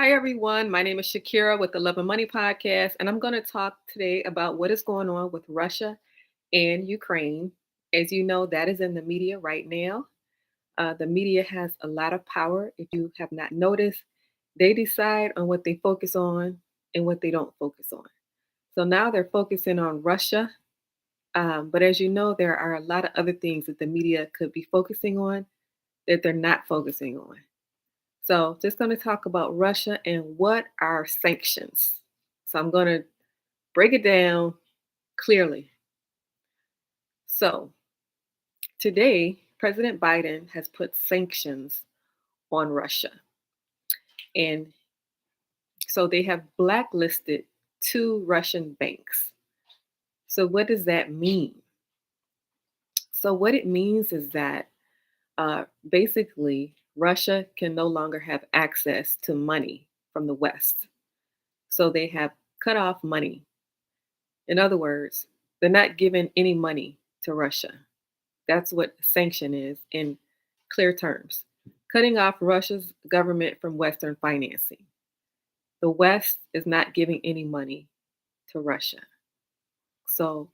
Hi, everyone. My name is Shakira with the Love and Money Podcast, and I'm going to talk today about what is going on with Russia and Ukraine. As you know, that is in the media right now. The media has a lot of power. If you have not noticed, they decide on what they focus on and what they don't focus on. So now they're focusing on Russia. But as you know, there are a lot of other things that the media could be focusing on that they're not focusing on. So, just going to talk about Russia and what are sanctions. So, I'm going to break it down clearly. So, today, President Biden has put sanctions on Russia. And so they have blacklisted two Russian banks. So, what does that mean? So, what it means is that basically Russia can no longer have access to money from the West. So, they have cut off money. In other words, they're not giving any money to Russia. That's what sanction is in clear terms. Cutting off Russia's government from Western financing. The West is not giving any money to Russia. So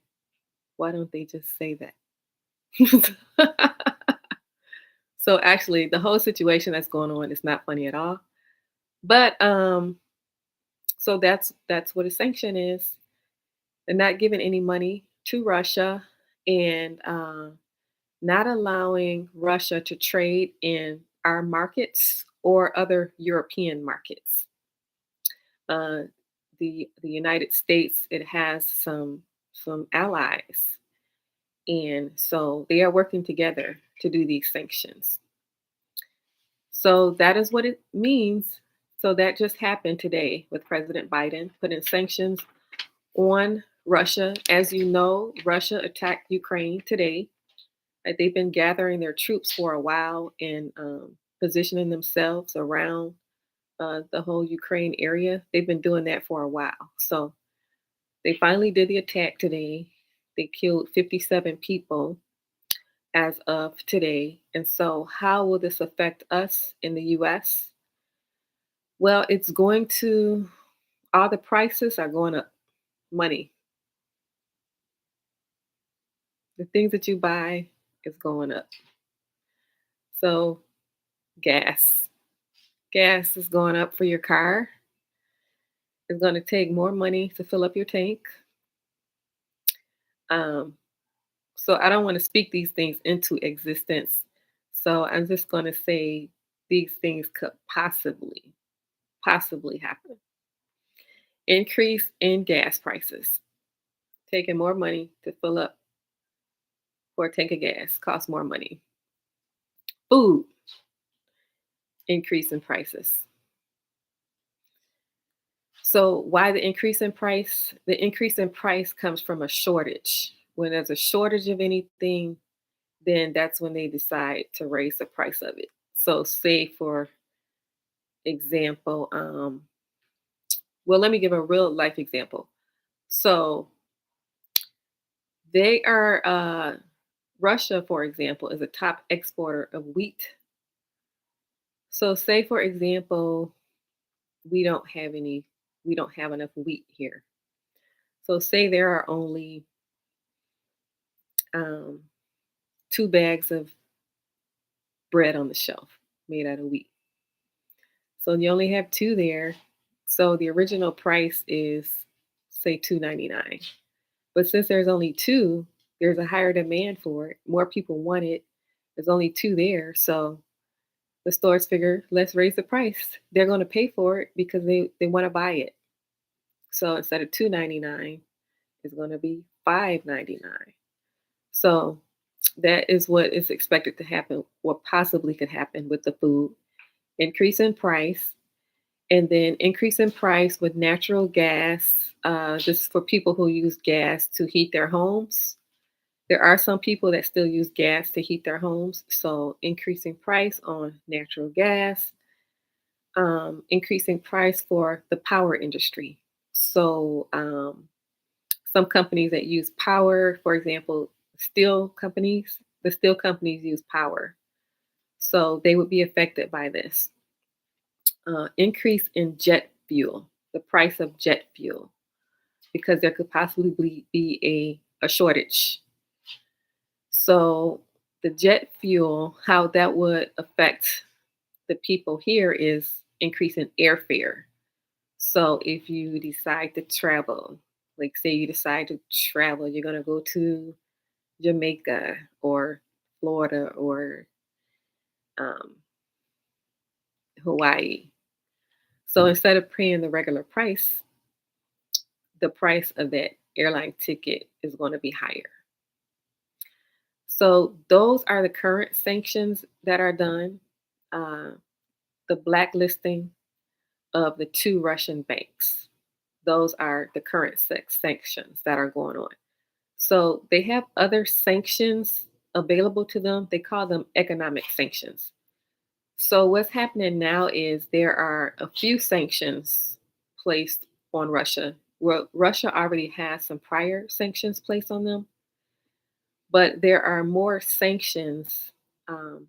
why don't they just say that? So actually the whole situation that's going on is not funny at all. But so that's what a sanction is. They're not giving any money to Russia and not allowing Russia to trade in our markets or other European markets. Uh, the United States it has some allies, and so they are working together to do these sanctions. So that is what it means. So that just happened today with President Biden putting sanctions on Russia. As you know, Russia attacked Ukraine today. They've been gathering their troops for a while and positioning themselves around the whole Ukraine area. They've been doing that for a while. So they finally did the attack today. They killed 57 people as of today. And so, how will this affect us in the US? Well, it's going to, all the prices are going up. Money, the things that you buy is going up. So, gas. Gas is going up for your car. It's going to take more money to fill up your tank. Um, so I don't want to speak these things into existence. So I'm just going to say these things could possibly happen. Increase in gas prices, taking more money to fill up for a tank of gas costs more money. Food, increase in prices. So why the increase in price? The increase in price comes from a shortage. When there's a shortage of anything, then that's when they decide to raise the price of it. So, say for example, well, let me give a real life example. So, they are, Russia, for example, is a top exporter of wheat. So, say for example, we don't have any, we don't have enough wheat here. So, say there are only um, 2 bags of bread on the shelf made out of wheat. So you only have two there. So the original price is say $2.99. But since there's only two, there's a higher demand for it. More people want it. There's only two there. So the stores figure, let's raise the price. They're going to pay for it because they want to buy it. So instead of $2.99, it's going to be $5.99. So that is what is expected to happen, what possibly could happen with the food. Increase in price, and then increase in price with natural gas. This is for people who use gas to heat their homes. There are some people that still use gas to heat their homes. So increasing price on natural gas, increasing price for the power industry. So some companies that use power, for example, the steel companies use power. So they would be affected by this. increase in jet fuel, the price of jet fuel, because there could possibly be a shortage. So the jet fuel, how that would affect the people here is increasing airfare. So if you decide to travel, like say you decide to travel, you're gonna go to Jamaica or Florida or um, Hawaii. So instead of paying the regular price, the price of that airline ticket is going to be higher. So those are the current sanctions that are done. Uh, the blacklisting of the two Russian banks. Those are the current sanctions that are going on. So they have other sanctions available to them. They call them economic sanctions. So what's happening now is there are a few sanctions placed on Russia. Well, Russia already has some prior sanctions placed on them, but there are more sanctions um,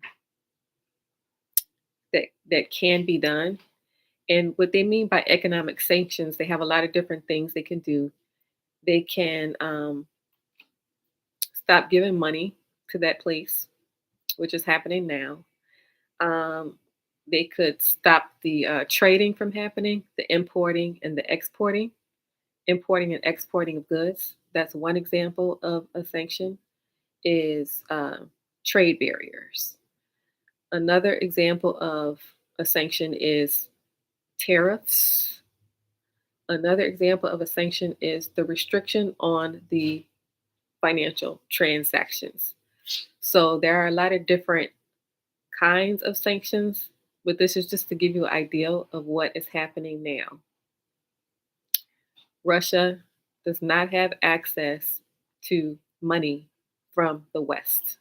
that can be done. And what they mean by economic sanctions, they have a lot of different things they can do. They can stop giving money to that place, which is happening now. Um, they could stop the trading from happening, the importing and exporting of goods. That's one example of a sanction is trade barriers. Another example of a sanction is tariffs. Another example of a sanction is the restriction on the financial transactions. So there are a lot of different kinds of sanctions, but this is just to give you an idea of what is happening now. Russia does not have access to money from the West.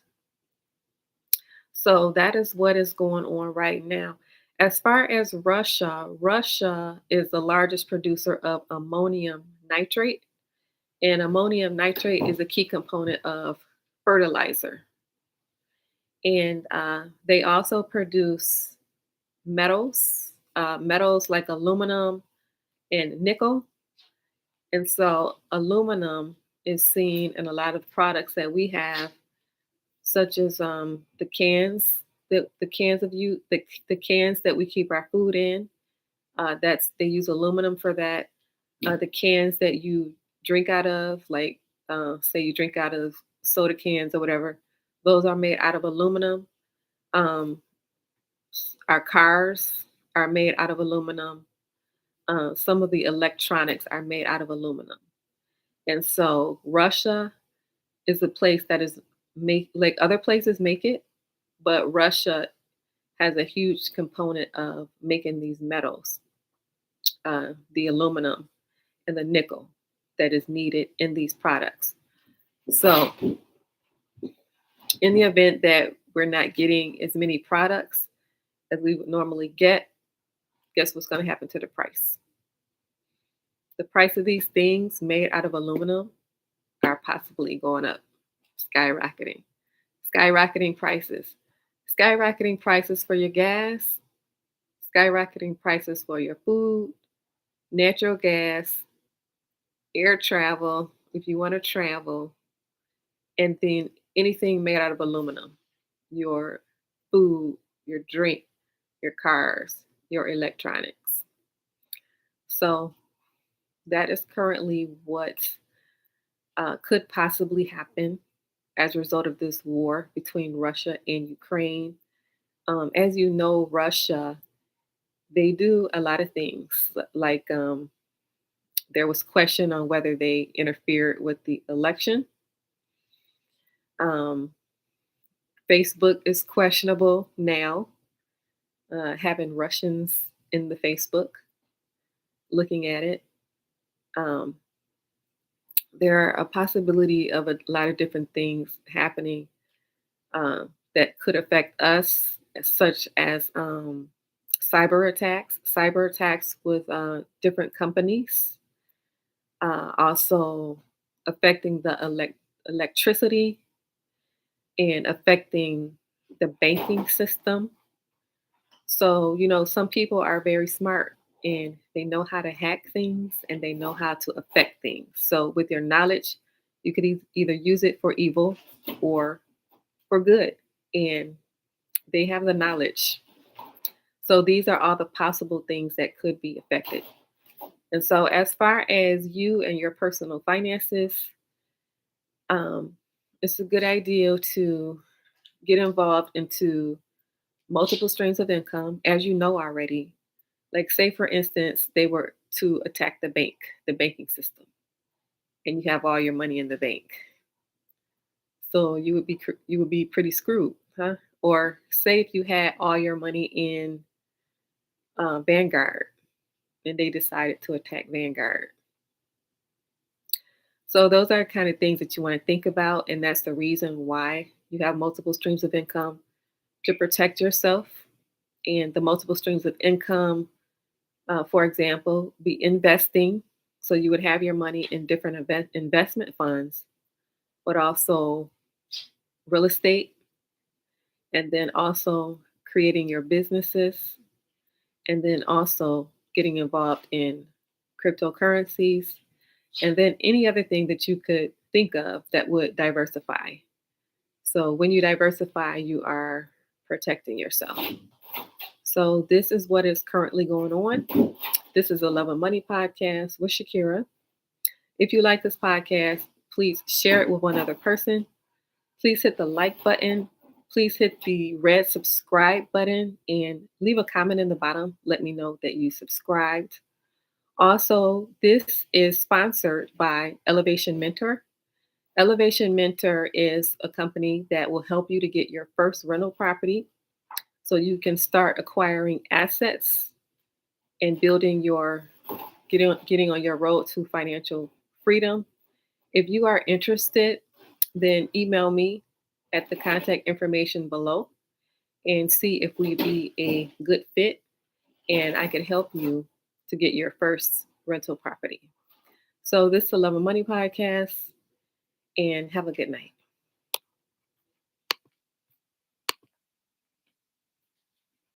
So that is what is going on right now. As far as Russia, Russia is the largest producer of ammonium nitrate, and ammonium nitrate is a key component of fertilizer. And they also produce metals like aluminum and nickel. And so aluminum is seen in a lot of products that we have, such as the cans of the cans that we keep our food in. That's they use aluminum for that. The cans that you drink out of, like say you drink out of soda cans or whatever, those are made out of aluminum. Um, our cars are made out of aluminum. Some of the electronics are made out of aluminum. And so Russia is a place that is make like other places make it, but Russia has a huge component of making these metals, the aluminum and the nickel that is needed in these products. So, in the event that we're not getting as many products as we would normally get, guess what's going to happen to the price? The price of these things made out of aluminum are possibly going up, skyrocketing, skyrocketing prices, skyrocketing prices for your gas, skyrocketing prices for your food, natural gas, air travel, if you want to travel, and then anything made out of aluminum, your food, your drink, your cars, your electronics. So that is currently what could possibly happen as a result of this war between Russia and Ukraine. As you know, Russia, they do a lot of things. Like there was question on whether they interfered with the election. Um, Facebook is questionable now, having Russians in the Facebook looking at it. Um, there are a possibility of a lot of different things happening that could affect us, such as cyber attacks with different companies, also affecting the electricity and affecting the banking system. So, some people are very smart and they know how to hack things and they know how to affect things. So, with your knowledge, you could either use it for evil or for good. And they have the knowledge. So, these are all the possible things that could be affected. And so, as far as you and your personal finances, um, it's a good idea to get involved into multiple streams of income, as you know already. Like, say, for instance, they were to attack the banking system, and you have all your money in the bank. So you would be pretty screwed, huh? Or say if you had all your money in Vanguard, and they decided to attack Vanguard. So those are kind of things that you want to think about, and that's the reason why you have multiple streams of income to protect yourself. And the multiple streams of income, for example, be investing. So you would have your money in different investment funds, but also real estate, and then also creating your businesses, and then also getting involved in cryptocurrencies, and then any other thing that you could think of that would diversify. So when you diversify, you are protecting yourself. So this is what is currently going on. This is the Love and Money podcast with Shakira. If you like this podcast, please share it with one other person. Please hit the like button. Please hit the red subscribe button and leave a comment in the bottom. Let me know that you subscribed. Also, this is sponsored by Elevation Mentor. Elevation Mentor is a company that will help you to get your first rental property so you can start acquiring assets and building your getting on your road to financial freedom. If you are interested, then email me at the contact information below and see if we be a good fit and I can help you to get your first rental property. So this is the Love and Money podcast, and have a good night.